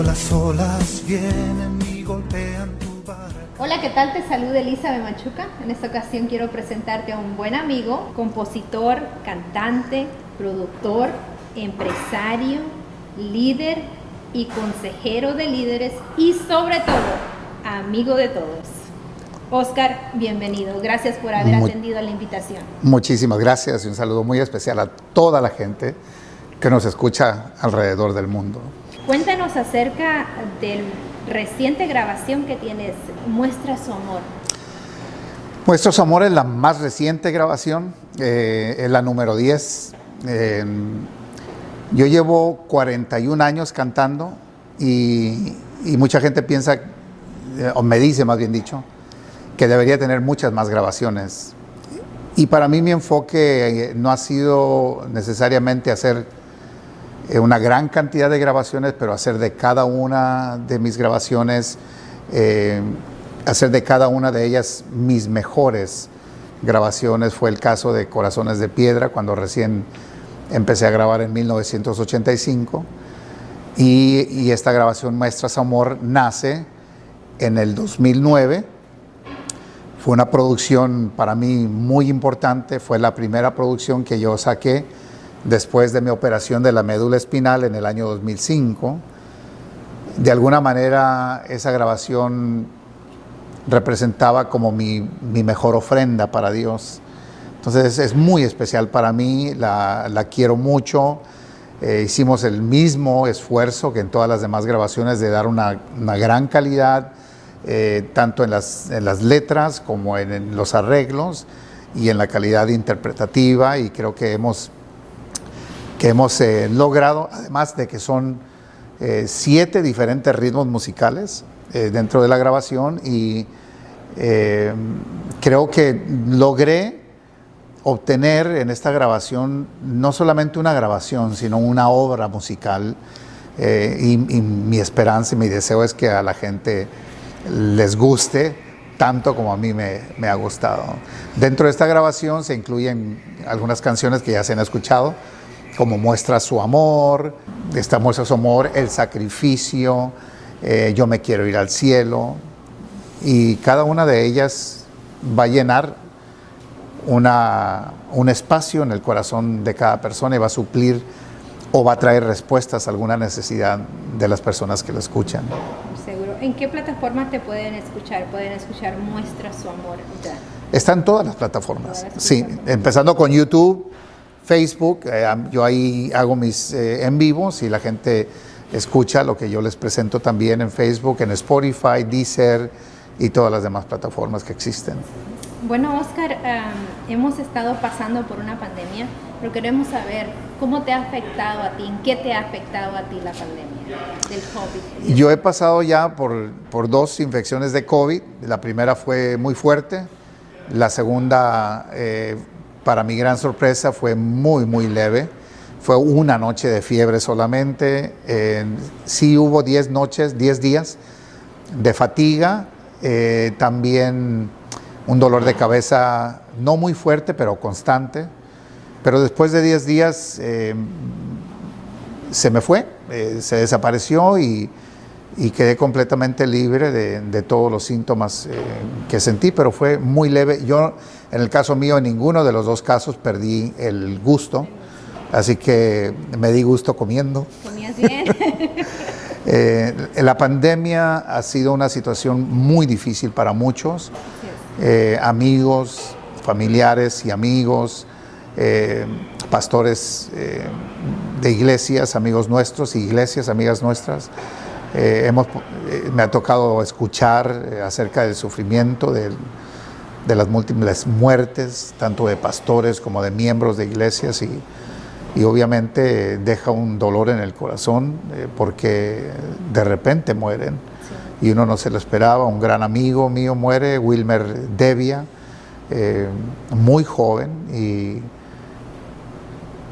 las olas vienen y golpean tu barca. Hola, ¿qué tal? Te saluda Elizabeth Machuca. En esta ocasión quiero presentarte a un buen amigo, compositor, cantante, productor, empresario, líder y consejero de líderes y sobre todo, amigo de todos. Oscar, bienvenido. Gracias por haber atendido a la invitación. Muchísimas gracias y un saludo muy especial a toda la gente que nos escucha alrededor del mundo. Cuéntanos acerca de la reciente grabación que tienes, Muestra su amor. Muestra su amor es la más reciente grabación, es la número 10. Yo llevo 41 años cantando y mucha gente piensa, o me dice más bien dicho, que debería tener muchas más grabaciones. Y para mí mi enfoque no ha sido necesariamente hacer una gran cantidad de grabaciones, pero hacer de cada una de mis grabaciones, hacer de cada una de ellas mis mejores grabaciones. Fue el caso de Corazones de Piedra, cuando recién empecé a grabar en 1985. Y esta grabación, Muestra su amor, nace en el 2009. Fue una producción para mí muy importante, fue la primera producción que yo saqué después de mi operación de la médula espinal en el año 2005. De alguna manera esa grabación representaba como mi mejor ofrenda para Dios. Entonces es muy especial para mí, la quiero mucho. Hicimos el mismo esfuerzo que en todas las demás grabaciones de dar una gran calidad, tanto en las letras como en los arreglos y en la calidad interpretativa, y creo que hemos logrado, además de que son 7 diferentes ritmos musicales dentro de la grabación, y creo que logré obtener en esta grabación no solamente una grabación, sino una obra musical, y mi esperanza y mi deseo es que a la gente les guste tanto como a mí me ha gustado. Dentro de esta grabación se incluyen algunas canciones que ya se han escuchado, como Muestra su amor, esta Muestra su amor, El sacrificio, Yo me quiero ir al cielo, y cada una de ellas va a llenar un espacio en el corazón de cada persona y va a suplir o va a traer respuestas a alguna necesidad de las personas que lo escuchan. Seguro. ¿En qué plataformas te pueden escuchar? Pueden escuchar Muestra su amor. Está en todas las plataformas. Sí, empezando con YouTube, Facebook. Yo ahí hago mis en vivos y la gente escucha lo que yo les presento también en Facebook, en Spotify, Deezer y todas las demás plataformas que existen. Bueno, Oscar, hemos estado pasando por una pandemia, pero queremos saber cómo te ha afectado a ti, en qué te ha afectado a ti la pandemia del COVID. Yo he pasado ya por 2 infecciones de COVID. La primera fue muy fuerte, la segunda, para mi gran sorpresa, fue muy leve. Fue una noche de fiebre solamente. Sí hubo 10 días de fatiga, también un dolor de cabeza no muy fuerte, pero constante. Pero después de 10 días se me fue, se desapareció y quedé completamente libre de todos los síntomas que sentí, pero fue muy leve. Yo, en el caso mío, en ninguno de los 2 casos perdí el gusto, así que me di gusto comiendo. ¿Comías bien? La pandemia ha sido una situación muy difícil para muchos. Amigos, familiares y amigos, pastores de iglesias, amigos nuestros, y iglesias, amigas nuestras. Me ha tocado escuchar acerca del sufrimiento, de las múltiples muertes, tanto de pastores como de miembros de iglesias, y obviamente deja un dolor en el corazón porque de repente mueren. Y uno no se lo esperaba. Un gran amigo mío muere, Wilmer Devia, muy joven,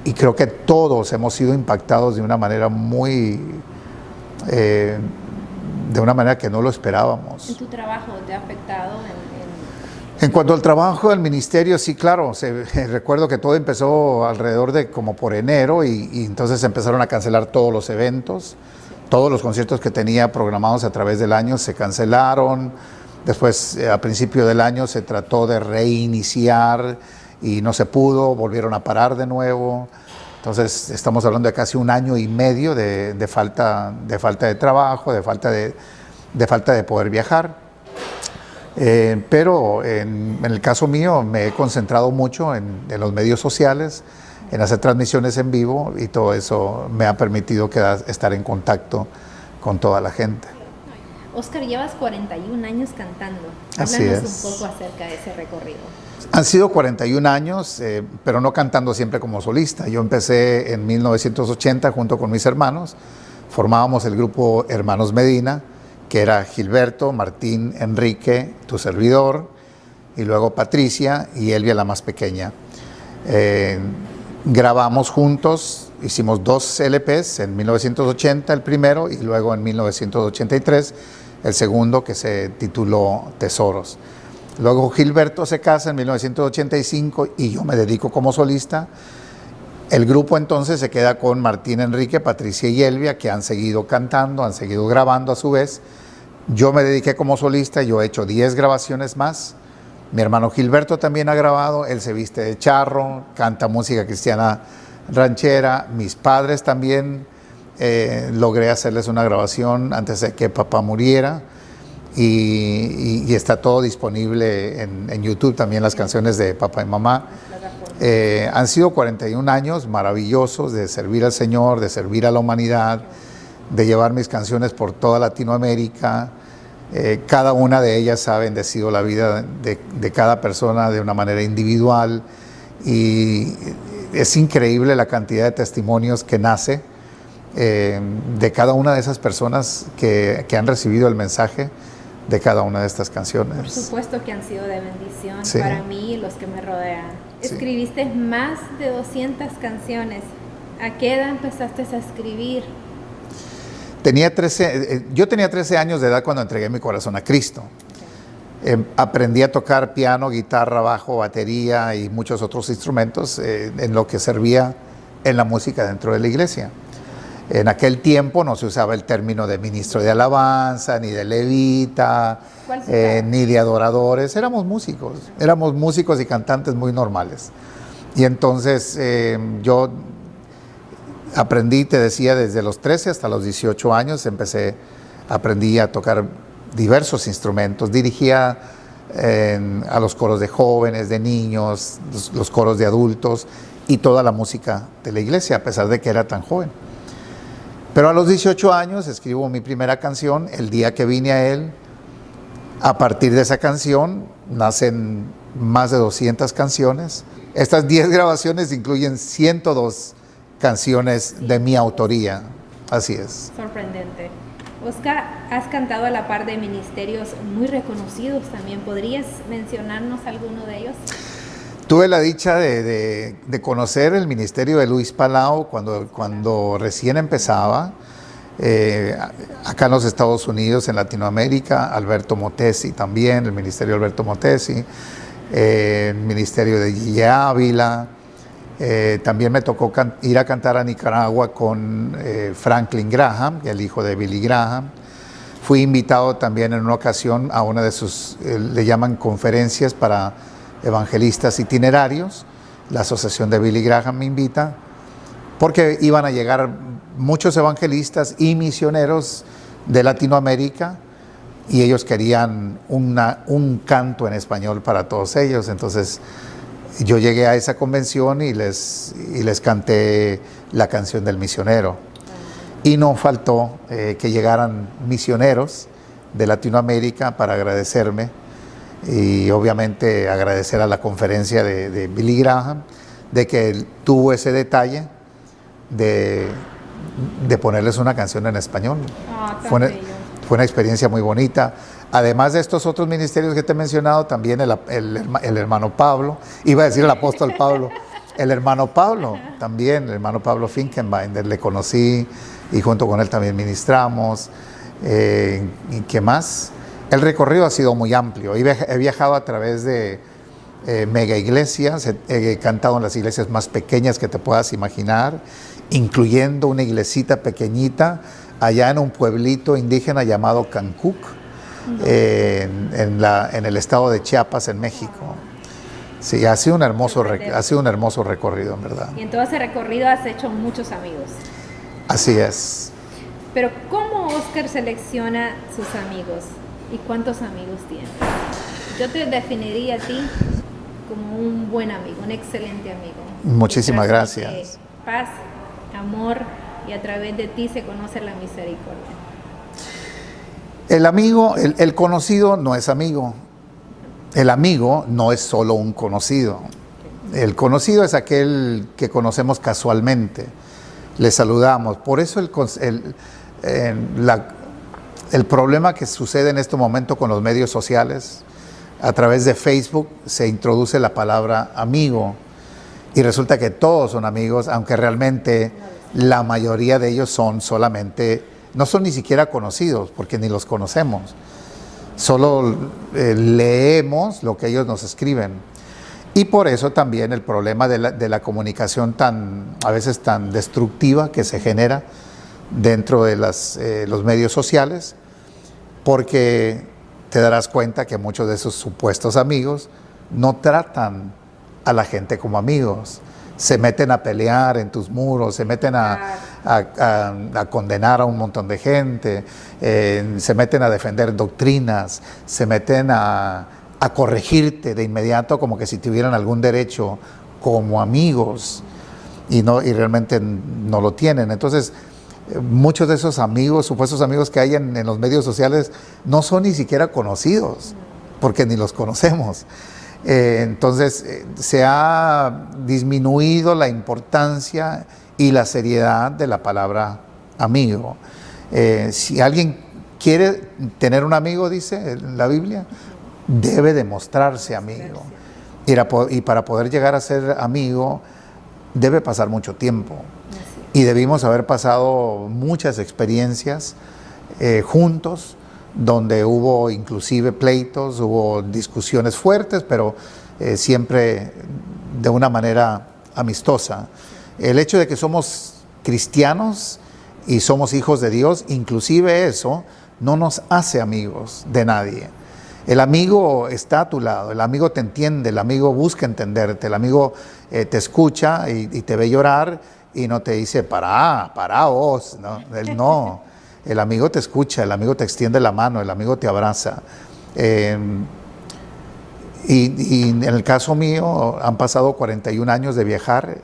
y creo que todos hemos sido impactados de una manera de una manera que no lo esperábamos. ¿En tu trabajo te ha afectado? En cuanto al trabajo del ministerio, sí, claro. Recuerdo que todo empezó alrededor de como por enero y entonces empezaron a cancelar todos los eventos. todos los conciertos que tenía programados a través del año se cancelaron. Después, a principio del año, se trató de reiniciar y no se pudo, volvieron a parar de nuevo. Entonces, estamos hablando de casi un año y medio de falta de trabajo, de falta de poder viajar. Pero en el caso mío me he concentrado mucho en los medios sociales, en hacer transmisiones en vivo, y todo eso me ha permitido estar en contacto con toda la gente. Oscar, llevas 41 años cantando. Así Háblanos es. un poco acerca de ese recorrido. Han sido 41 años, pero no cantando siempre como solista. Yo empecé en 1980 junto con mis hermanos. Formábamos el grupo Hermanos Medina, que era Gilberto, Martín, Enrique, tu servidor, y luego Patricia y Elvia, la más pequeña. Grabamos juntos, hicimos 2 LPs, en 1980 el primero y luego en 1983 el segundo, que se tituló Tesoros. Luego Gilberto se casa en 1985 y yo me dedico como solista. El grupo entonces se queda con Martín, Enrique, Patricia y Elvia, que han seguido cantando, han seguido grabando a su vez. Yo me dediqué como solista, yo he hecho 10 grabaciones más. Mi hermano Gilberto también ha grabado, él se viste de charro, canta música cristiana ranchera. Mis padres también, logré hacerles una grabación antes de que papá muriera, y está todo disponible en YouTube, también las canciones de papá y mamá. Han sido 41 años maravillosos de servir al Señor, de servir a la humanidad, de llevar mis canciones por toda Latinoamérica. Cada una de ellas ha bendecido la vida de cada persona de una manera individual, y es increíble la cantidad de testimonios que nace de cada una de esas personas que han recibido el mensaje de cada una de estas canciones. Por supuesto que han sido de bendición, Sí. para mí y los que me rodean. Sí. Escribiste más de 200 canciones. ¿A qué edad empezaste a escribir? Yo tenía 13 años de edad cuando entregué mi corazón a Cristo. Aprendí a tocar piano, guitarra, bajo, batería y muchos otros instrumentos en lo que servía en la música dentro de la iglesia. En aquel tiempo no se usaba el término de ministro de alabanza, ni de levita, ¿Cuál se usaba? ni de adoradores. Éramos músicos y cantantes muy normales. Y entonces yo aprendí, te decía, desde los 13 hasta los 18 años, aprendí a tocar diversos instrumentos, dirigía a los coros de jóvenes, de niños, los coros de adultos y toda la música de la iglesia, a pesar de que era tan joven. Pero a los 18 años escribo mi primera canción, El día que vine a él. A partir de esa canción nacen más de 200 canciones. Estas 10 grabaciones incluyen 102 canciones de mi autoría. Así es. Sorprendente. Oscar, has cantado a la par de ministerios muy reconocidos también. ¿Podrías mencionarnos alguno de ellos? Tuve la dicha de conocer el ministerio de Luis Palau cuando recién empezaba, acá en los Estados Unidos, en Latinoamérica. Alberto Motesi también, el ministerio de Alberto Motesi, el ministerio de Guille Ávila. También me tocó ir a cantar a Nicaragua con Franklin Graham, el hijo de Billy Graham. Fui invitado también en una ocasión a una de sus, le llaman conferencias para evangelistas itinerarios. La asociación de Billy Graham me invita porque iban a llegar muchos evangelistas y misioneros de Latinoamérica, y ellos querían un canto en español para todos ellos. Entonces yo llegué a esa convención y les canté la canción del misionero. Y no faltó que llegaran misioneros de Latinoamérica para agradecerme, y obviamente agradecer a la conferencia de Billy Graham de que él tuvo ese detalle de ponerles una canción en español. Tan bello. Fue una experiencia muy bonita. Además de estos otros ministerios que te he mencionado, también el hermano Pablo, iba a decir el apóstol Pablo, el hermano Pablo también, el hermano Pablo Finkenbinder, le conocí y junto con él también ministramos. ¿Y qué más? El recorrido ha sido muy amplio. He viajado a través de mega iglesias, he cantado en las iglesias más pequeñas que te puedas imaginar, incluyendo una iglesita pequeñita allá en un pueblito indígena llamado Cancuc, en el estado de Chiapas, en México. Sí, ha sido un hermoso recorrido, en verdad. Y en todo ese recorrido has hecho muchos amigos. Así es. Pero ¿cómo Oscar selecciona sus amigos? ¿Y cuántos amigos tiene? Yo te definiría a ti como un buen amigo, un excelente amigo. Muchísimas gracias. Paz, amor, y a través de ti se conoce la misericordia. El amigo, el conocido no es amigo. El amigo no es solo un conocido. El conocido es aquel que conocemos casualmente. Le saludamos. Por eso el problema que sucede en este momento con los medios sociales, a través de Facebook se introduce la palabra amigo y resulta que todos son amigos, aunque realmente la mayoría de ellos son solamente, no son ni siquiera conocidos, porque ni los conocemos. Solo leemos lo que ellos nos escriben. Y por eso también el problema de la comunicación a veces tan destructiva que se genera dentro de los medios sociales, porque te darás cuenta que muchos de esos supuestos amigos no tratan a la gente como amigos. Se meten a pelear en tus muros, se meten a condenar a un montón de gente, se meten a defender doctrinas, se meten a corregirte de inmediato como que si tuvieran algún derecho como amigos y realmente no lo tienen. Entonces, muchos de esos amigos, supuestos amigos que hay en los medios sociales, no son ni siquiera conocidos, porque ni los conocemos. Entonces, se ha disminuido la importancia y la seriedad de la palabra amigo. Si alguien quiere tener un amigo, dice la Biblia, debe demostrarse amigo. Y para poder llegar a ser amigo, debe pasar mucho tiempo. Y debimos haber pasado muchas experiencias juntos, donde hubo inclusive pleitos, hubo discusiones fuertes, pero siempre de una manera amistosa. El hecho de que somos cristianos y somos hijos de Dios, inclusive eso no nos hace amigos de nadie. El amigo está a tu lado, el amigo te entiende, el amigo busca entenderte, el amigo te escucha y te ve llorar y no te dice, para vos, ¿no? Él no. El amigo te escucha, el amigo te extiende la mano, el amigo te abraza. Y en el caso mío, han pasado 41 años de viajar.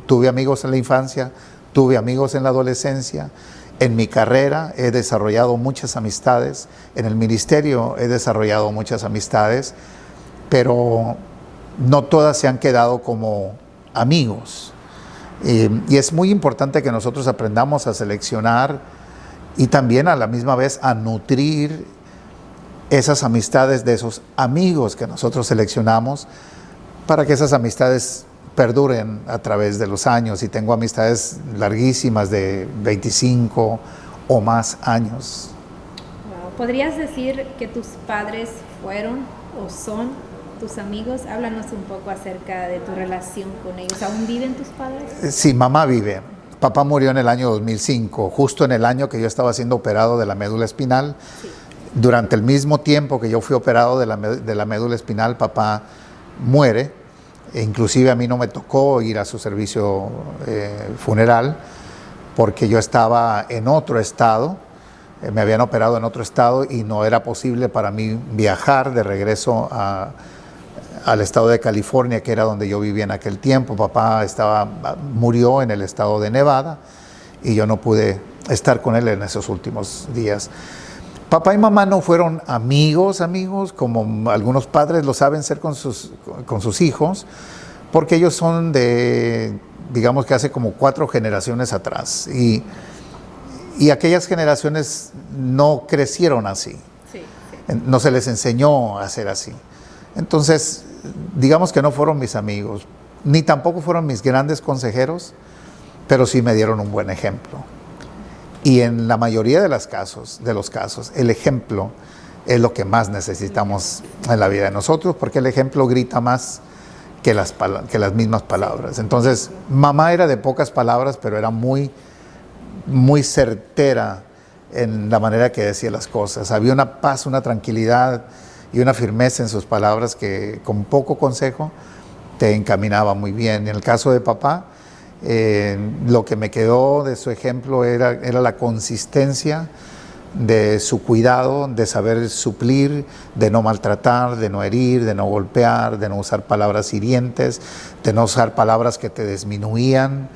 Tuve amigos en la infancia, tuve amigos en la adolescencia. En mi carrera he desarrollado muchas amistades. En el ministerio he desarrollado muchas amistades, pero no todas se han quedado como amigos. Y es muy importante que nosotros aprendamos a seleccionar y también a la misma vez a nutrir esas amistades de esos amigos que nosotros seleccionamos para que esas amistades perduren a través de los años. Y tengo amistades larguísimas de 25 o más años. Wow. ¿Podrías decir que tus padres fueron o son tus amigos? Háblanos un poco acerca de tu relación con ellos. ¿Aún viven tus padres? Sí, mamá vive. Papá murió en el año 2005, justo en el año que yo estaba siendo operado de la médula espinal. Sí. Durante el mismo tiempo que yo fui operado de la médula espinal, papá muere. Inclusive a mí no me tocó ir a su servicio funeral porque yo estaba en otro estado, me habían operado en otro estado y no era posible para mí viajar de regreso al estado de California, que era donde yo vivía en aquel tiempo. Papá murió en el estado de Nevada y yo no pude estar con él en esos últimos días. Papá y mamá no fueron amigos como algunos padres lo saben ser con sus hijos, porque ellos son digamos que hace como 4 generaciones atrás y aquellas generaciones no crecieron así. Sí. No se les enseñó a ser así. Entonces, digamos que no fueron mis amigos, ni tampoco fueron mis grandes consejeros, pero sí me dieron un buen ejemplo. Y en la mayoría de los casos, el ejemplo es lo que más necesitamos en la vida de nosotros, porque el ejemplo grita más que las mismas palabras. Entonces, mamá era de pocas palabras, pero era muy muy certera en la manera que decía las cosas. Había una paz, una tranquilidad y una firmeza en sus palabras que con poco consejo te encaminaba muy bien. En el caso de papá, lo que me quedó de su ejemplo era la consistencia de su cuidado, de saber suplir, de no maltratar, de no herir, de no golpear, de no usar palabras hirientes, de no usar palabras que te disminuían.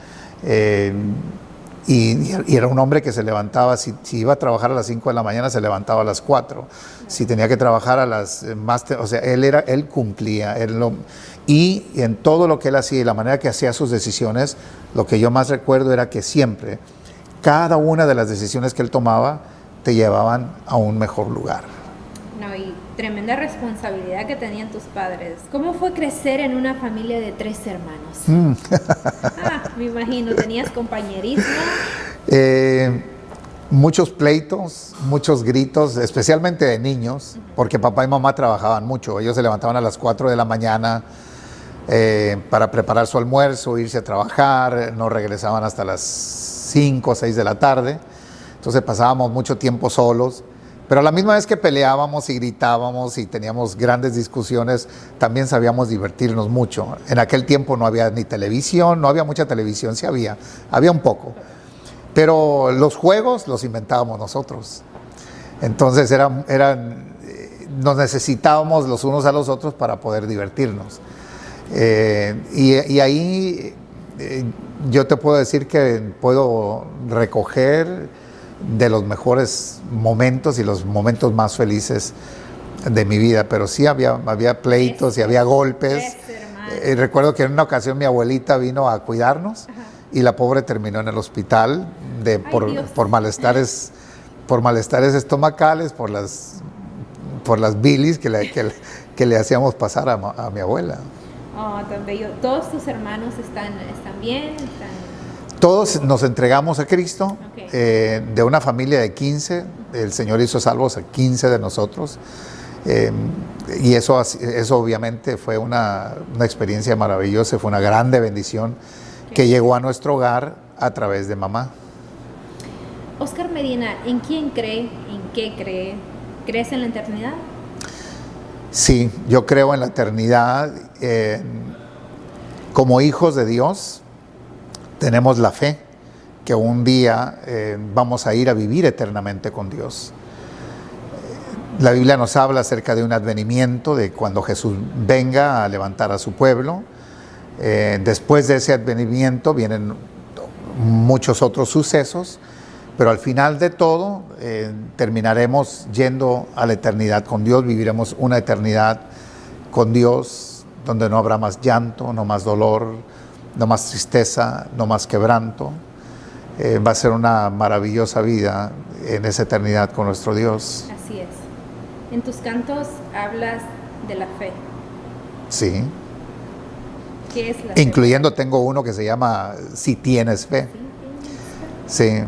Y era un hombre que se levantaba, si iba a trabajar a las 5 de la mañana, se levantaba a las 4. Si tenía que trabajar a las más, o sea, él cumplía. Y en todo lo que él hacía y la manera que hacía sus decisiones, lo que yo más recuerdo era que siempre, cada una de las decisiones que él tomaba, te llevaban a un mejor lugar. No, y tremenda responsabilidad que tenían tus padres. ¿Cómo fue crecer en una familia de 3 hermanos? Me imagino, ¿tenías compañerismo? Muchos pleitos, muchos gritos, especialmente de niños, porque papá y mamá trabajaban mucho. Ellos se levantaban a las 4 de la mañana para preparar su almuerzo, irse a trabajar, no regresaban hasta las 5 o 6 de la tarde. Entonces pasábamos mucho tiempo solos, pero a la misma vez que peleábamos y gritábamos y teníamos grandes discusiones, también sabíamos divertirnos mucho. En aquel tiempo no había ni televisión, no había mucha televisión, sí había un poco. Pero los juegos los inventábamos nosotros. Entonces nos necesitábamos los unos a los otros para poder divertirnos. Y ahí yo te puedo decir que puedo recoger de los mejores momentos y los momentos más felices de mi vida, pero sí había pleitos y había golpes. Recuerdo que en una ocasión mi abuelita vino a cuidarnos. Ajá. Y la pobre terminó en el hospital por malestares estomacales, por las bilis que le hacíamos pasar a mi abuela. Oh, tan bello. ¿Todos tus hermanos están bien? Todos nos entregamos a Cristo. Okay. De una familia de 15, el Señor hizo salvos a 15 de nosotros. Y eso obviamente fue una experiencia maravillosa, fue una grande bendición que llegó a nuestro hogar a través de mamá. Oscar Medina, ¿en quién cree? ¿En qué cree? ¿Crees en la eternidad? Sí, yo creo en la eternidad. Como hijos de Dios, tenemos la fe que un día vamos a ir a vivir eternamente con Dios. La Biblia nos habla acerca de un advenimiento, de cuando Jesús venga a levantar a su pueblo. Después de ese advenimiento vienen muchos otros sucesos, pero al final de todo terminaremos yendo a la eternidad con Dios, viviremos una eternidad con Dios donde no habrá más llanto, no más dolor, no más tristeza, no más quebranto. Va a ser una maravillosa vida en esa eternidad con nuestro Dios. Así es. En tus cantos hablas de la fe. Sí. ¿Qué es la fe? Incluyendo tengo uno que se llama Si tienes fe. ¿Sí?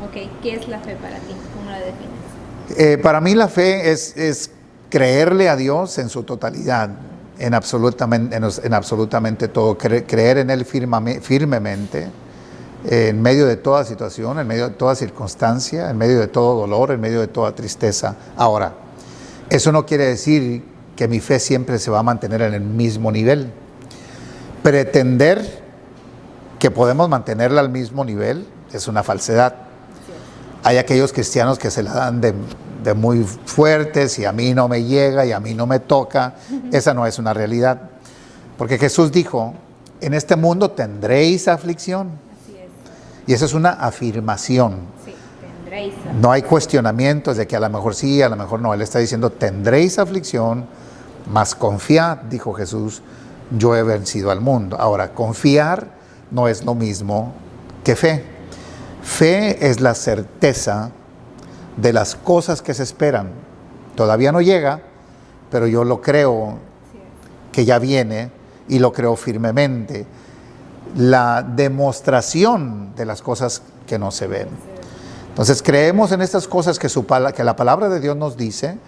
Ok, ¿qué es la fe para ti? ¿Cómo la defines? Para mí la fe es creerle a Dios en su totalidad, en absolutamente todo, creer en Él firmemente, en medio de toda situación, en medio de toda circunstancia, en medio de todo dolor, en medio de toda tristeza. Ahora, eso no quiere decir que mi fe siempre se va a mantener en el mismo nivel. Pretender que podemos mantenerla al mismo nivel es una falsedad. Hay aquellos cristianos que se la dan de muy fuertes y a mí no me llega y a mí no me toca. Esa no es una realidad. Porque Jesús dijo, en este mundo tendréis aflicción. Así es. Y eso es una afirmación. Sí, tendréis aflicción. No hay cuestionamientos de que a lo mejor sí, a lo mejor no. Él está diciendo, tendréis aflicción, mas confiad, dijo Jesús, yo he vencido al mundo. Ahora, confiar no es lo mismo que fe. Fe es la certeza de las cosas que se esperan. Todavía no llega, pero yo lo creo que ya viene y lo creo firmemente. La demostración de las cosas que no se ven. Entonces creemos en estas cosas que la palabra de Dios nos dice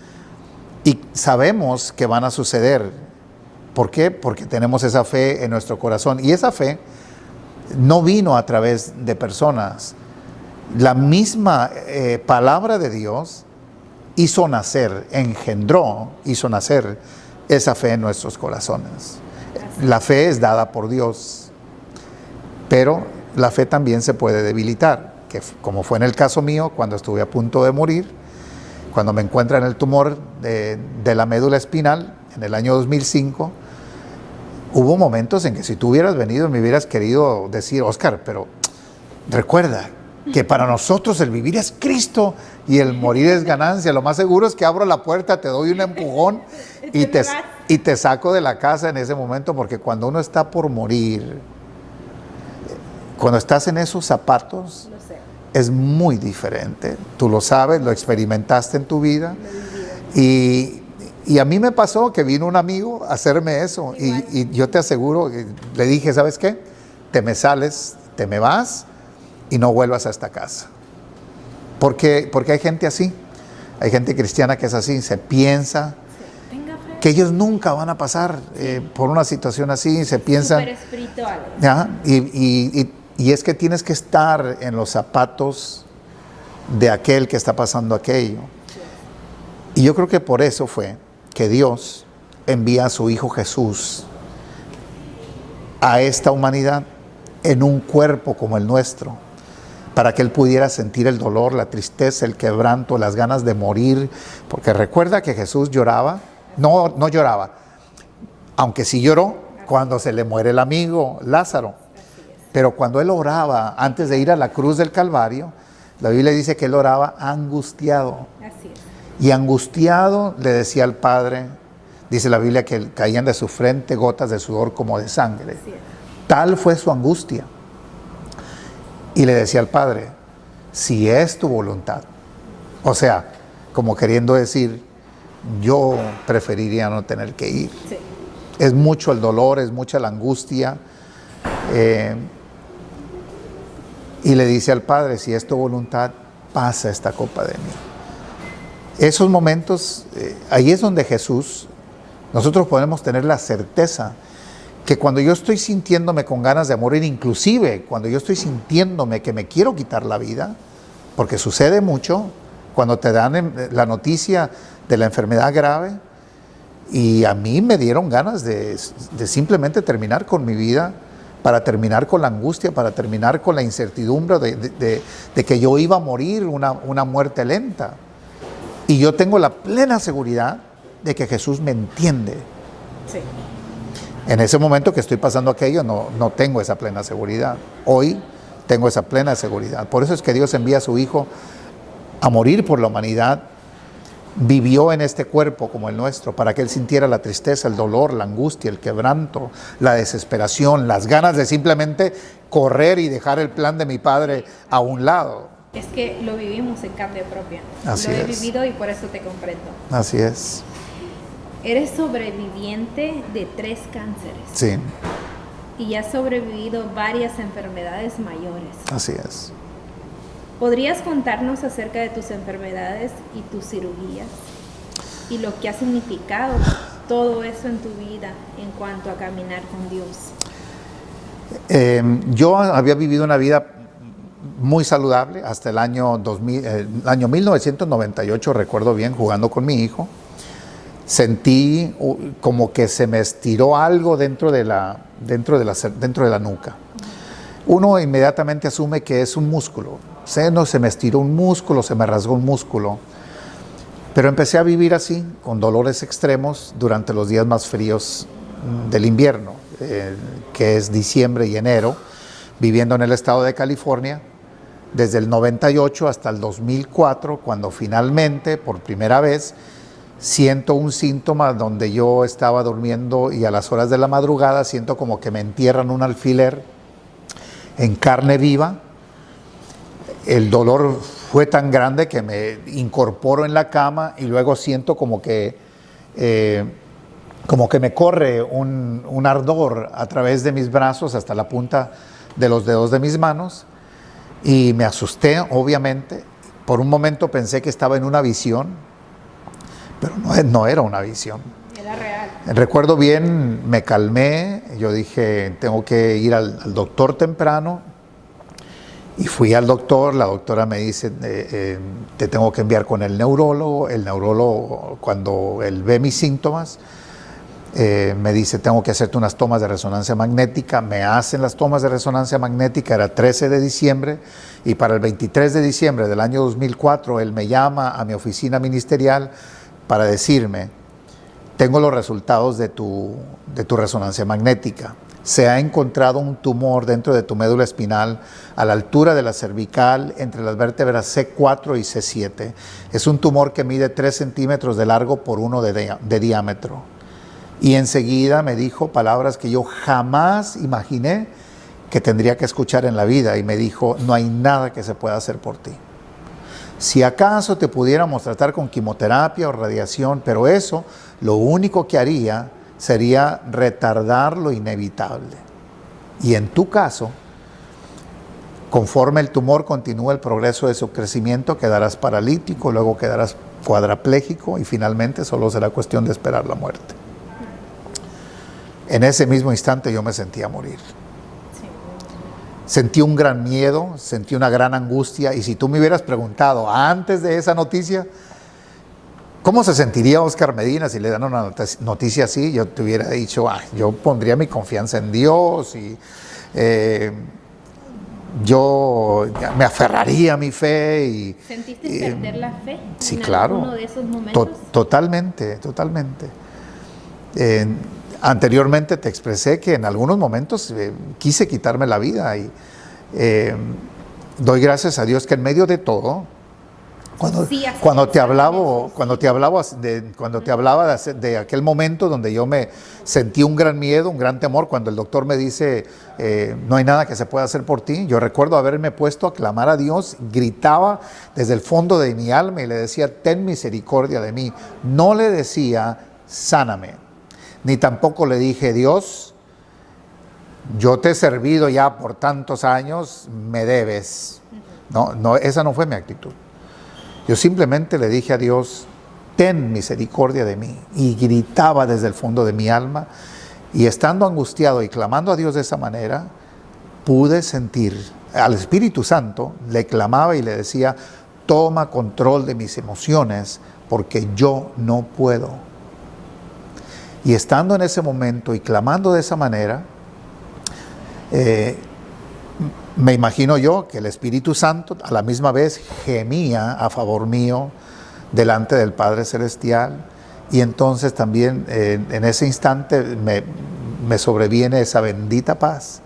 y sabemos que van a suceder. ¿Por qué? Porque tenemos esa fe en nuestro corazón. Y esa fe no vino a través de personas. La misma palabra de Dios hizo nacer esa fe en nuestros corazones. La fe es dada por Dios, pero la fe también se puede debilitar, que como fue en el caso mío cuando estuve a punto de morir, cuando me encuentran el tumor de la médula espinal en el año 2005, hubo momentos en que si tú hubieras venido me hubieras querido decir, Oscar, pero recuerda que para nosotros el vivir es Cristo y el morir es ganancia. Lo más seguro es que abro la puerta, te doy un empujón y te saco de la casa en ese momento, porque cuando uno está por morir, cuando estás en esos zapatos, es muy diferente. Tú lo sabes, lo experimentaste en tu vida. Y a mí me pasó que vino un amigo a hacerme eso. Y yo te aseguro, le dije, ¿sabes qué? Te me sales, te me vas y no vuelvas a esta casa. Porque hay gente así. Hay gente cristiana que es así. Se piensa que ellos nunca van a pasar por una situación así. Se piensan... Súper espiritual. Y es que tienes que estar en los zapatos de aquel que está pasando aquello. Y yo creo que por eso fue que Dios envía a su Hijo Jesús a esta humanidad en un cuerpo como el nuestro, para que Él pudiera sentir el dolor, la tristeza, el quebranto, las ganas de morir. Porque recuerda que Jesús lloraba, no lloraba, aunque sí lloró cuando se le muere el amigo Lázaro. Pero cuando Él oraba antes de ir a la cruz del Calvario, la Biblia dice que Él oraba angustiado. Así es. Y angustiado le decía al Padre, dice la Biblia que caían de su frente gotas de sudor como de sangre. Tal fue su angustia. Y le decía al Padre, si es tu voluntad. O sea, como queriendo decir, yo preferiría no tener que ir. Sí. Es mucho el dolor, es mucha la angustia. Y le dice al Padre, si es tu voluntad, pasa esta copa de mí. Esos momentos, ahí es donde Jesús, nosotros podemos tener la certeza que cuando yo estoy sintiéndome con ganas de morir, inclusive cuando yo estoy sintiéndome que me quiero quitar la vida, porque sucede mucho, cuando te dan la noticia de la enfermedad grave, y a mí me dieron ganas de simplemente terminar con mi vida, para terminar con la angustia, para terminar con la incertidumbre de que yo iba a morir una muerte lenta. Y yo tengo la plena seguridad de que Jesús me entiende. Sí. En ese momento que estoy pasando aquello, no tengo esa plena seguridad. Hoy tengo esa plena seguridad. Por eso es que Dios envía a su Hijo a morir por la humanidad. Vivió en este cuerpo como el nuestro, para que Él sintiera la tristeza, el dolor, la angustia, el quebranto, la desesperación, las ganas de simplemente correr y dejar el plan de mi Padre a un lado. Es que lo vivimos en carne propia. Así lo he es. vivido y por eso te comprendo. Así es. Eres sobreviviente de 3 cánceres. Sí, Y has sobrevivido varias enfermedades mayores. así es. ¿Podrías contarnos acerca de tus enfermedades y tus cirugías? Y lo que ha significado todo eso en tu vida en cuanto a caminar con Dios. Yo había vivido una vida muy saludable hasta el año 1998, recuerdo bien, jugando con mi hijo. Sentí como que se me estiró algo dentro de la nuca. Uno inmediatamente asume que es un músculo. Se me estiró un músculo, se me rasgó un músculo. Pero empecé a vivir así, con dolores extremos, durante los días más fríos del invierno, que es diciembre y enero, viviendo en el estado de California, desde el 98 hasta el 2004, cuando finalmente, por primera vez, siento un síntoma donde yo estaba durmiendo y a las horas de la madrugada siento como que me entierran un alfiler en carne viva. El dolor fue tan grande que me incorporo en la cama y luego siento como que me corre un ardor a través de mis brazos hasta la punta de los dedos de mis manos, y me asusté, obviamente. Por un momento pensé que estaba en una visión, pero no era una visión. Era real. Recuerdo bien, me calmé, yo dije, tengo que ir al doctor temprano. Y fui al doctor, la doctora me dice, te tengo que enviar con el neurólogo cuando él ve mis síntomas, me dice, tengo que hacerte unas tomas de resonancia magnética, me hacen las tomas de resonancia magnética, era 13 de diciembre, y para el 23 de diciembre del año 2004, él me llama a mi oficina ministerial para decirme, tengo los resultados de tu resonancia magnética. Se ha encontrado un tumor dentro de tu médula espinal a la altura de la cervical entre las vértebras C4 y C7. Es un tumor que mide 3 centímetros de largo por 1 de diámetro. Y enseguida me dijo palabras que yo jamás imaginé que tendría que escuchar en la vida. Y me dijo, no hay nada que se pueda hacer por ti. Si acaso te pudiéramos tratar con quimioterapia o radiación, pero eso lo único que haría sería retardar lo inevitable. Y en tu caso, conforme el tumor continúa el progreso de su crecimiento, quedarás paralítico, luego quedarás cuadraplégico y finalmente solo será cuestión de esperar la muerte. En ese mismo instante yo me sentía morir. Sentí un gran miedo, sentí una gran angustia, y si tú me hubieras preguntado antes de esa noticia, ¿cómo se sentiría Oscar Medina si le dan una noticia así? Yo te hubiera dicho, yo pondría mi confianza en Dios y yo me aferraría a mi fe. ¿Sentiste perder la fe sí, en claro, alguno de esos momentos? Totalmente. Anteriormente te expresé que en algunos momentos quise quitarme la vida y doy gracias a Dios que en medio de todo, cuando te hablaba de aquel momento donde yo me sentí un gran miedo, un gran temor, cuando el doctor me dice no hay nada que se pueda hacer por ti, yo recuerdo haberme puesto a clamar a Dios, gritaba desde el fondo de mi alma y le decía, ten misericordia de mí. No le decía, sáname, ni tampoco le dije, Dios, yo te he servido ya por tantos años, me debes. No, esa no fue mi actitud. Yo simplemente le dije a Dios, ten misericordia de mí. Y gritaba desde el fondo de mi alma. Y estando angustiado y clamando a Dios de esa manera, pude sentir al Espíritu Santo, le clamaba y le decía, toma control de mis emociones, porque yo no puedo. Y estando en ese momento y clamando de esa manera, me imagino yo que el Espíritu Santo a la misma vez gemía a favor mío delante del Padre Celestial, y entonces también en ese instante me sobreviene esa bendita paz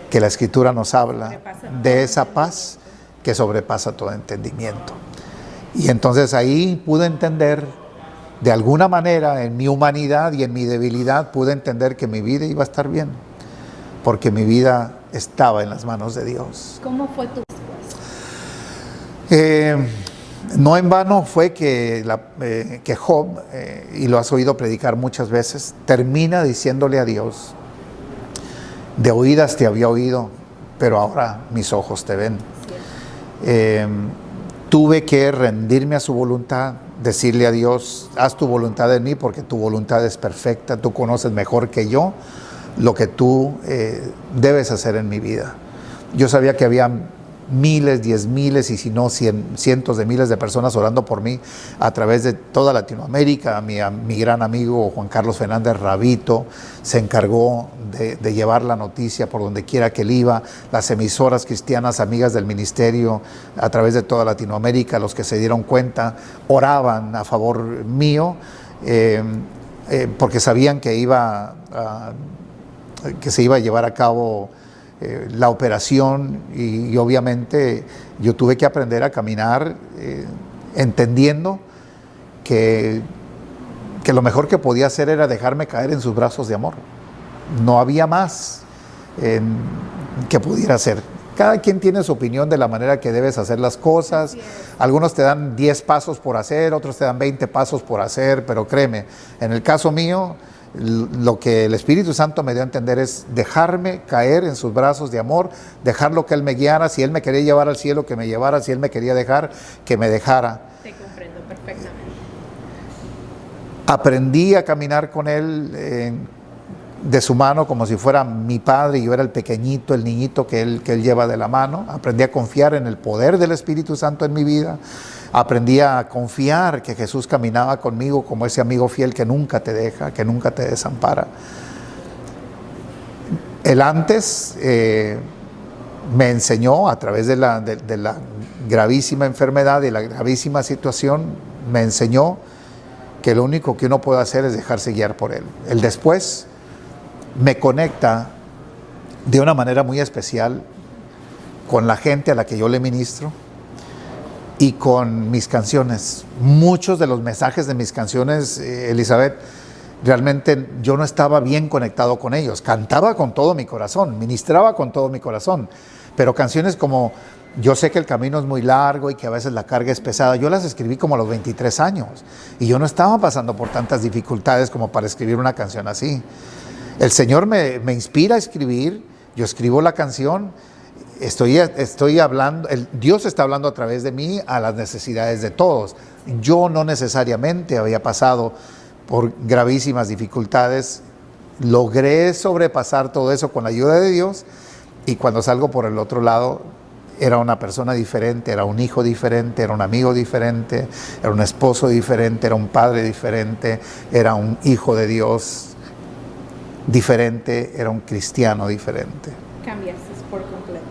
que la Escritura nos habla, de esa paz que sobrepasa todo entendimiento. Y entonces ahí pude entender, de alguna manera, en mi humanidad y en mi debilidad, pude entender que mi vida iba a estar bien, porque mi vida estaba en las manos de Dios. ¿Cómo fue tu respuesta? No en vano fue que Job, y lo has oído predicar muchas veces, termina diciéndole a Dios, de oídas te había oído, pero ahora mis ojos te ven. Tuve que rendirme a su voluntad, decirle a Dios, haz tu voluntad en mí porque tu voluntad es perfecta, tú conoces mejor que yo lo que tú debes hacer en mi vida. Yo sabía que había miles, 10 miles y si no cientos de miles de personas orando por mí a través de toda Latinoamérica. Mi gran amigo Juan Carlos Fernández Rabito se encargó de llevar la noticia por donde quiera que él iba, las emisoras cristianas amigas del ministerio a través de toda Latinoamérica, los que se dieron cuenta oraban a favor mío porque sabían que se iba a llevar a cabo la operación y obviamente yo tuve que aprender a caminar entendiendo que lo mejor que podía hacer era dejarme caer en sus brazos de amor. No había más que pudiera hacer. Cada quien tiene su opinión de la manera que debes hacer las cosas. Algunos te dan 10 pasos por hacer, otros te dan 20 pasos por hacer, pero créeme, en el caso mío, lo que el Espíritu Santo me dio a entender es dejarme caer en sus brazos de amor, dejarlo que Él me guiara. Si Él me quería llevar al cielo, que me llevara. Si Él me quería dejar, que me dejara. Te comprendo perfectamente. Aprendí a caminar con Él de su mano como si fuera mi padre y yo era el pequeñito, el niñito que él lleva de la mano. Aprendí a confiar en el poder del Espíritu Santo en mi vida. Aprendí a confiar que Jesús caminaba conmigo como ese amigo fiel que nunca te deja, que nunca te desampara. Él antes me enseñó a través de la gravísima enfermedad y la gravísima situación, me enseñó que lo único que uno puede hacer es dejarse guiar por Él. El después me conecta de una manera muy especial con la gente a la que yo le ministro y con mis canciones. Muchos de los mensajes de mis canciones, Elizabeth, realmente yo no estaba bien conectado con ellos. Cantaba con todo mi corazón, ministraba con todo mi corazón, pero canciones como yo sé que el camino es muy largo y que a veces la carga es pesada, yo las escribí como a los 23 años y yo no estaba pasando por tantas dificultades como para escribir una canción así. El Señor me inspira a escribir, yo escribo la canción, estoy hablando, Dios está hablando a través de mí a las necesidades de todos. Yo no necesariamente había pasado por gravísimas dificultades, logré sobrepasar todo eso con la ayuda de Dios y cuando salgo por el otro lado era una persona diferente, era un hijo diferente, era un amigo diferente, era un esposo diferente, era un padre diferente, era un hijo de Dios diferente, era un cristiano diferente. Cambiaste por completo.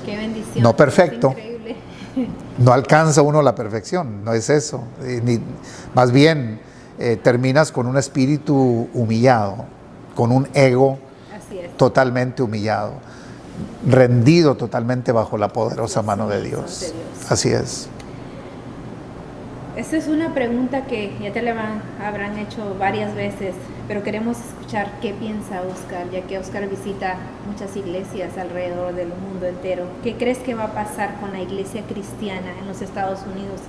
Qué bendición. No perfecto. Increíble. No alcanza uno la perfección, no es eso. Más bien terminas con un espíritu humillado, con un ego totalmente humillado, rendido totalmente bajo la poderosa mano de Dios. Así es. Esta es una pregunta que ya te la habrán hecho varias veces, pero queremos escuchar qué piensa Oscar, ya que Oscar visita muchas iglesias alrededor del mundo entero. ¿Qué crees que va a pasar con la iglesia cristiana en los Estados Unidos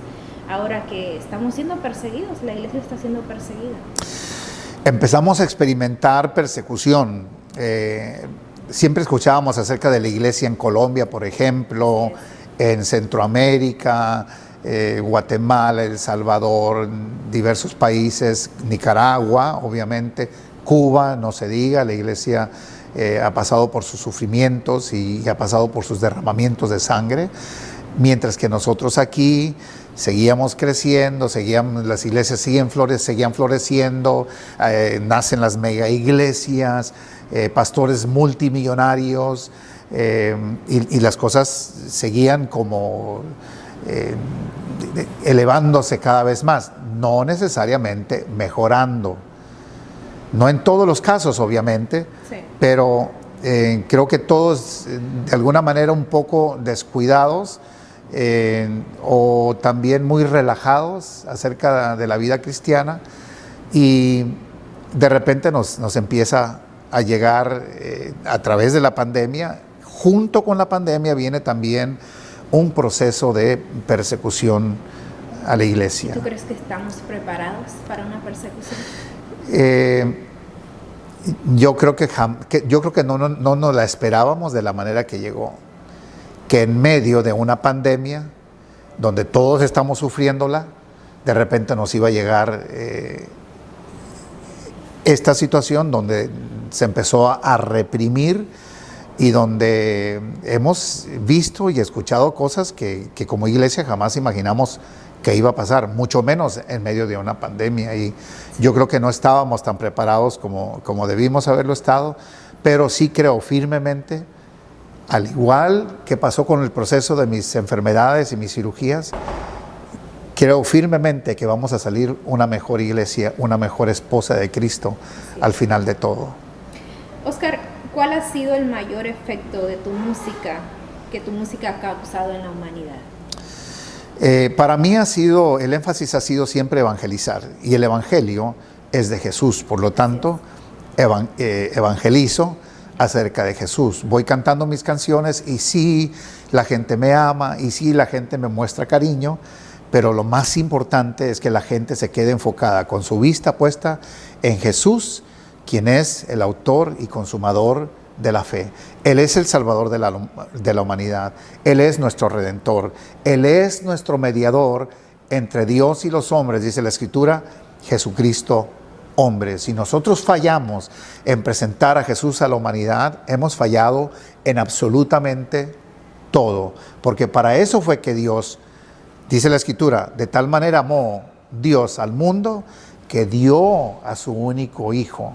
ahora que estamos siendo perseguidos? La iglesia está siendo perseguida. Empezamos a experimentar persecución. Siempre escuchábamos acerca de la iglesia en Colombia, por ejemplo, en Centroamérica, Guatemala, El Salvador, diversos países, Nicaragua, obviamente, Cuba, no se diga, la iglesia ha pasado por sus sufrimientos y ha pasado por sus derramamientos de sangre, mientras que nosotros aquí seguíamos creciendo, las iglesias seguían floreciendo, nacen las mega iglesias, pastores multimillonarios, y las cosas seguían como elevándose cada vez más, no necesariamente mejorando. No en todos los casos, obviamente, sí, pero creo que todos de alguna manera un poco descuidados o también muy relajados acerca de la vida cristiana, y de repente nos empieza a llegar a través de la pandemia. Junto con la pandemia viene también un proceso de persecución a la iglesia. ¿Tú crees que estamos preparados para una persecución? Yo creo que no nos la esperábamos de la manera que llegó. Que en medio de una pandemia, donde todos estamos sufriéndola, de repente nos iba a llegar esta situación donde se empezó a reprimir y donde hemos visto y escuchado cosas que como iglesia jamás imaginamos que iba a pasar, mucho menos en medio de una pandemia. Y yo creo que no estábamos tan preparados como debimos haberlo estado, pero sí creo firmemente, al igual que pasó con el proceso de mis enfermedades y mis cirugías, creo firmemente que vamos a salir una mejor iglesia, una mejor esposa de Cristo al final de todo. Oscar, ¿cuál ha sido el mayor efecto de tu música que tu música ha causado en la humanidad? Para mí el énfasis ha sido siempre evangelizar, y el evangelio es de Jesús, por lo tanto evangelizo acerca de Jesús. Voy cantando mis canciones y sí, la gente me ama y sí, la gente me muestra cariño, pero lo más importante es que la gente se quede enfocada, con su vista puesta en Jesús, quien es el autor y consumador de la fe. Él es el Salvador de la humanidad. Él es nuestro Redentor. Él es nuestro mediador entre Dios y los hombres, dice la Escritura, Jesucristo hombre. Si nosotros fallamos en presentar a Jesús a la humanidad, hemos fallado en absolutamente todo. Porque para eso fue que Dios, dice la Escritura, de tal manera amó Dios al mundo que dio a su único Hijo.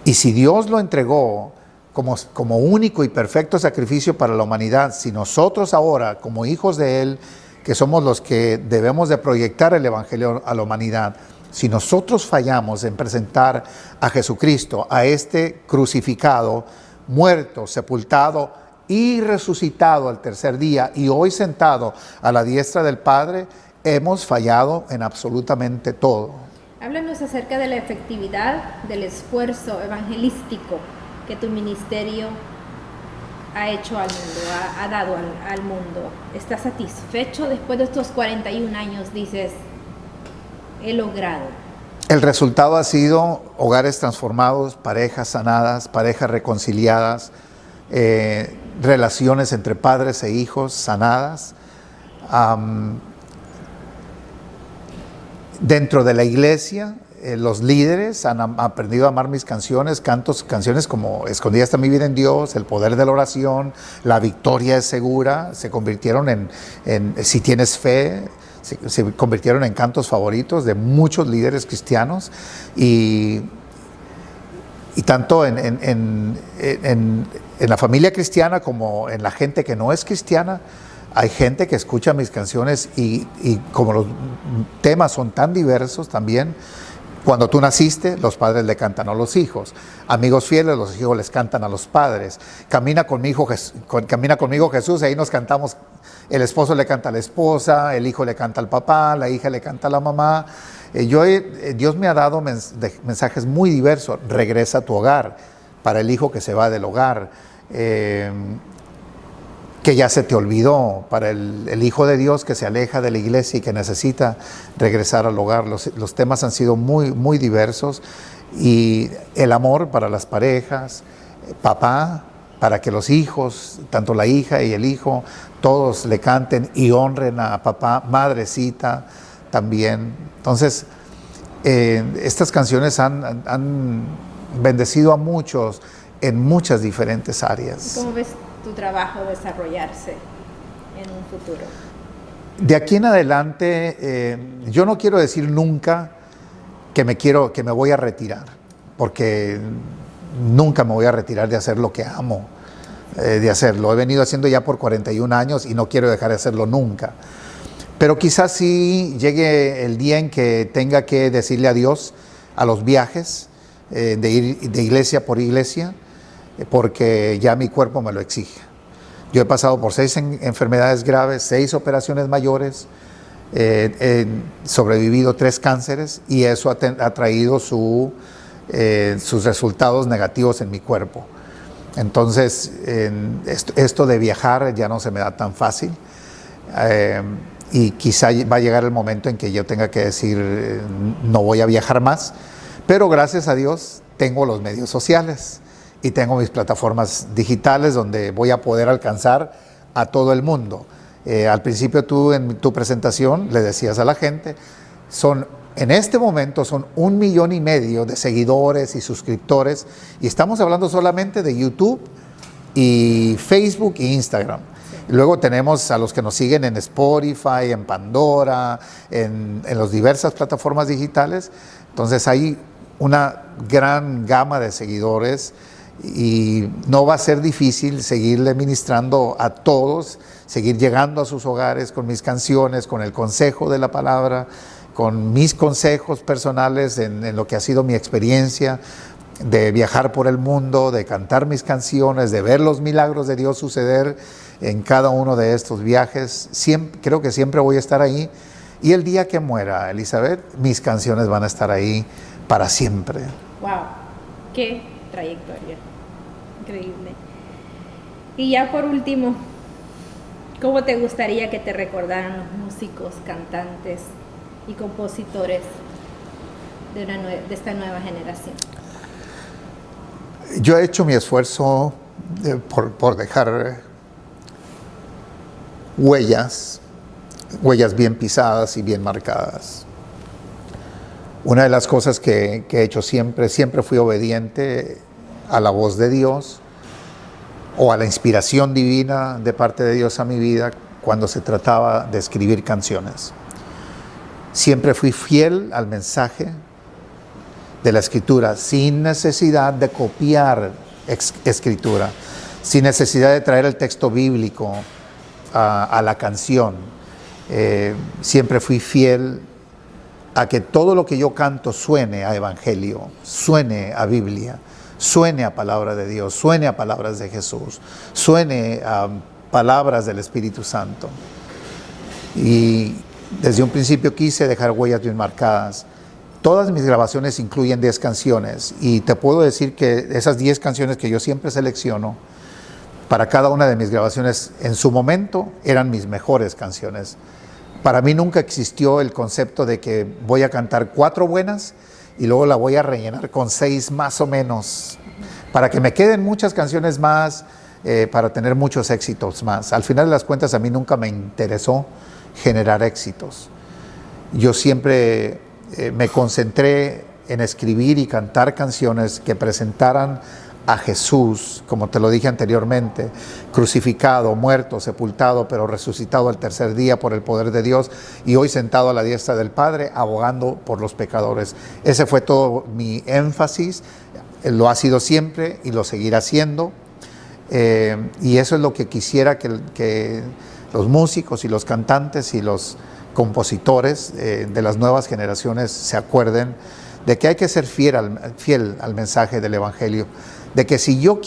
Y si Dios lo entregó como único y perfecto sacrificio para la humanidad, si nosotros ahora, como hijos de Él, que somos los que debemos de proyectar el Evangelio a la humanidad, si nosotros fallamos en presentar a Jesucristo, a este crucificado, muerto, sepultado y resucitado al tercer día y hoy sentado a la diestra del Padre, hemos fallado en absolutamente todo. Háblanos acerca de la efectividad del esfuerzo evangelístico que tu ministerio ha hecho al mundo, ha dado al mundo. ¿Estás satisfecho después de estos 41 años? Dices, he logrado. El resultado ha sido hogares transformados, parejas sanadas, parejas reconciliadas, relaciones entre padres e hijos sanadas. Dentro de la iglesia, los líderes han aprendido a amar mis canciones, canciones como Escondida está mi vida en Dios, El poder de la oración, La victoria es segura, se convirtieron en Si tienes fe, se convirtieron en cantos favoritos de muchos líderes cristianos y tanto en la familia cristiana como en la gente que no es cristiana. Hay gente que escucha mis canciones y como los temas son tan diversos también, cuando tú naciste, los padres le cantan a los hijos. Amigos fieles, los hijos les cantan a los padres. Camina conmigo Jesús, ahí nos cantamos. El esposo le canta a la esposa, el hijo le canta al papá, la hija le canta a la mamá. Dios me ha dado mensajes muy diversos. Regresa a tu hogar, para el hijo que se va del hogar. Que ya se te olvidó, para el Hijo de Dios que se aleja de la iglesia y que necesita regresar al hogar. Los temas han sido muy, muy diversos y el amor para las parejas, papá, para que los hijos, tanto la hija y el hijo, todos le canten y honren a papá, madrecita también. Entonces, estas canciones han bendecido a muchos en muchas diferentes áreas. ¿Cómo ves tu trabajo desarrollarse en un futuro? De aquí en adelante, yo no quiero decir nunca que me voy a retirar, porque nunca me voy a retirar de hacer lo que amo, de hacerlo. He venido haciendo ya por 41 años y no quiero dejar de hacerlo nunca. Pero quizás sí llegue el día en que tenga que decirle adiós a los viajes, de ir de iglesia por iglesia, porque ya mi cuerpo me lo exige. Yo he pasado por 6 enfermedades graves, 6 operaciones mayores, he sobrevivido 3 cánceres y eso ha traído sus resultados negativos en mi cuerpo. Entonces, esto de viajar ya no se me da tan fácil y quizá va a llegar el momento en que yo tenga que decir no voy a viajar más, pero gracias a Dios tengo los medios sociales. Y tengo mis plataformas digitales donde voy a poder alcanzar a todo el mundo. Al principio tú en tu presentación le decías a la gente, en este momento son 1,5 millones de seguidores y suscriptores y estamos hablando solamente de YouTube y Facebook e Instagram. Sí. Luego tenemos a los que nos siguen en Spotify, en Pandora, en las diversas plataformas digitales. Entonces hay una gran gama de seguidores y no va a ser difícil seguirle ministrando a todos, seguir llegando a sus hogares con mis canciones, con el consejo de la palabra, con mis consejos personales en lo que ha sido mi experiencia de viajar por el mundo, de cantar mis canciones, de ver los milagros de Dios suceder en cada uno de estos viajes. Creo que siempre voy a estar ahí y el día que muera, Elizabeth, mis canciones van a estar ahí para siempre. ¡Wow! ¡Qué trayectoria! Increíble. Y ya por último, ¿cómo te gustaría que te recordaran los músicos, cantantes y compositores de esta nueva generación? Yo he hecho mi esfuerzo por dejar huellas bien pisadas y bien marcadas. Una de las cosas que he hecho siempre fui obediente a la voz de Dios o a la inspiración divina de parte de Dios a mi vida cuando se trataba de escribir canciones. Siempre fui fiel al mensaje de la Escritura, sin necesidad de copiar Escritura, sin necesidad de traer el texto bíblico a la canción. Siempre fui fiel a que todo lo que yo canto suene a Evangelio, suene a Biblia, suene a palabra de Dios, suene a palabras de Jesús, suene a palabras del Espíritu Santo. Y desde un principio quise dejar huellas bien marcadas. Todas mis grabaciones incluyen 10 canciones y te puedo decir que esas 10 canciones que yo siempre selecciono para cada una de mis grabaciones en su momento eran mis mejores canciones. Para mí nunca existió el concepto de que voy a cantar 4 buenas y luego la voy a rellenar con 6 más o menos, para que me queden muchas canciones más, para tener muchos éxitos más. Al final de las cuentas a mí nunca me interesó generar éxitos. Yo siempre me concentré en escribir y cantar canciones que presentaran a Jesús, como te lo dije anteriormente, crucificado, muerto, sepultado, pero resucitado al tercer día por el poder de Dios y hoy sentado a la diestra del Padre, abogando por los pecadores. Ese fue todo mi énfasis, lo ha sido siempre y lo seguirá siendo, y eso es lo que quisiera que los músicos y los cantantes y los compositores de las nuevas generaciones se acuerden de que hay que ser fiel al mensaje del Evangelio, de que si yo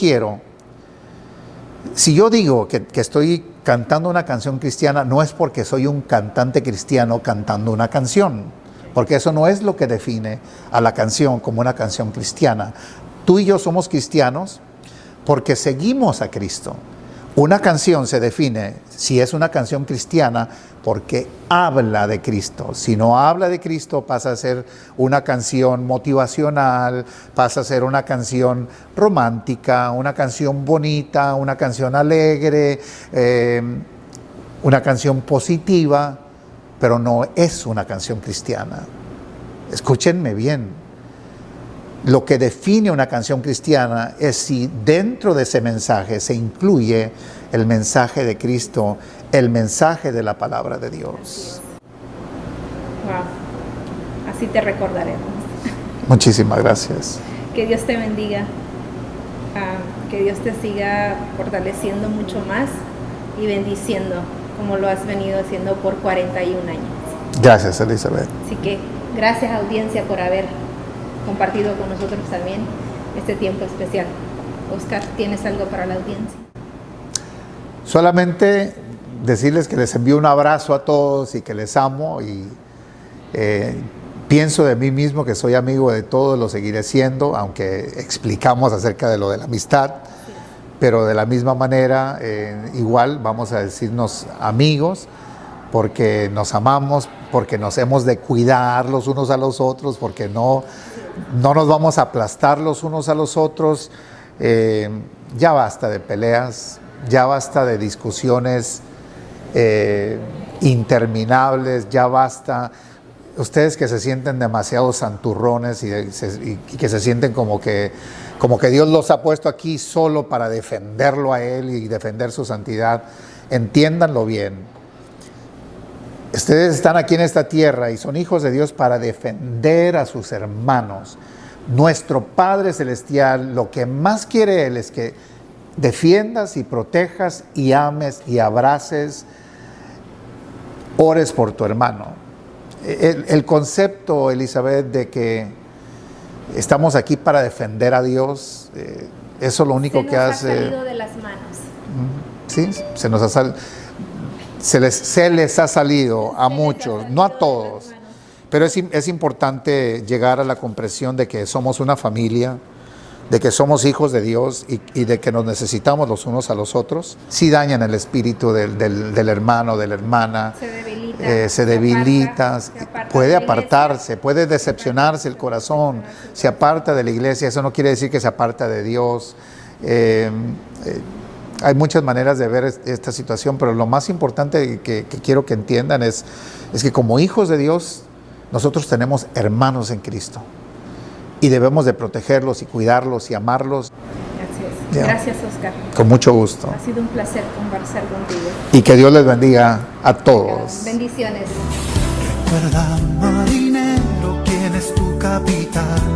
digo que estoy cantando una canción cristiana, no es porque soy un cantante cristiano cantando una canción, porque eso no es lo que define a la canción como una canción cristiana. Tú y yo somos cristianos porque seguimos a Cristo. Una canción se define, si es una canción cristiana, porque habla de Cristo. Si no habla de Cristo, pasa a ser una canción motivacional, pasa a ser una canción romántica, una canción bonita, una canción alegre, una canción positiva, pero no es una canción cristiana. Escúchenme bien. Lo que define una canción cristiana es si dentro de ese mensaje se incluye el mensaje de Cristo, el mensaje de la palabra de Dios. Wow, así te recordaremos. Muchísimas gracias. Que Dios te bendiga, que Dios te siga fortaleciendo mucho más y bendiciendo como lo has venido haciendo por 41 años. Gracias, Elizabeth. Así que gracias, audiencia, por haber compartido con nosotros también este tiempo especial. Oscar, ¿tienes algo para la audiencia? Solamente decirles que les envío un abrazo a todos y que les amo y pienso de mí mismo que soy amigo de todos, lo seguiré siendo, aunque explicamos acerca de lo de la amistad, sí. Pero de la misma manera, igual vamos a decirnos amigos, porque nos amamos, porque nos hemos de cuidar los unos a los otros, porque no nos vamos a aplastar los unos a los otros. Ya basta de peleas, ya basta de discusiones interminables, ya basta. Ustedes que se sienten demasiado santurrones y que se sienten como que Dios los ha puesto aquí solo para defenderlo a Él y defender su santidad, entiéndanlo bien. Ustedes están aquí en esta tierra y son hijos de Dios para defender a sus hermanos. Nuestro Padre Celestial, lo que más quiere Él es que defiendas y protejas y ames y abraces, ores por tu hermano. El concepto, Elizabeth, de que estamos aquí para defender a Dios, eso lo único que hace... Se nos ha salido de las manos. Sí, se les ha salido a muchos, no a todos, pero es importante llegar a la comprensión de que somos una familia, de que somos hijos de Dios y de que nos necesitamos los unos a los otros. Si dañan el espíritu del hermano, de la hermana, se debilita, puede apartarse, puede decepcionarse el corazón, se aparta de la iglesia. Eso no quiere decir que se aparta de Dios. Hay muchas maneras de ver esta situación, pero lo más importante que quiero que entiendan es que como hijos de Dios nosotros tenemos hermanos en Cristo y debemos de protegerlos y cuidarlos y amarlos. Así es. Ya. Gracias, Oscar. Con mucho gusto. Ha sido un placer conversar contigo. Y que Dios les bendiga a todos. Bendiciones. Recuerda, marinero, quién es tu capitán.